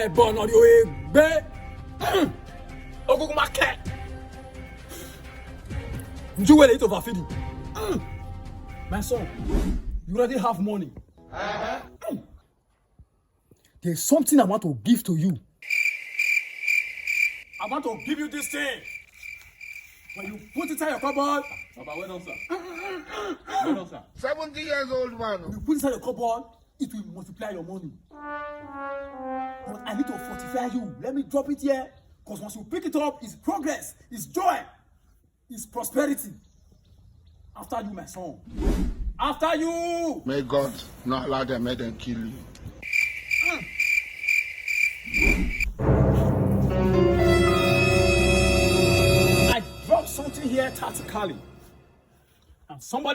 I born on your egg. Ogo market. You will eat overfeeding. My son, you already have money. There's something I want to give to you. I want to give you this thing. When you put it in your cupboard. Papa, well done, sir. Well done, sir. 70 years old man. When you put it inside your cupboard, it will multiply your money. But I need to fortify you. Let me drop it here. Because once you pick it up, it's progress, it's joy, it's prosperity. After you, my son. After you! May God not allow them, make them kill you. I dropped something here tactically. And somebody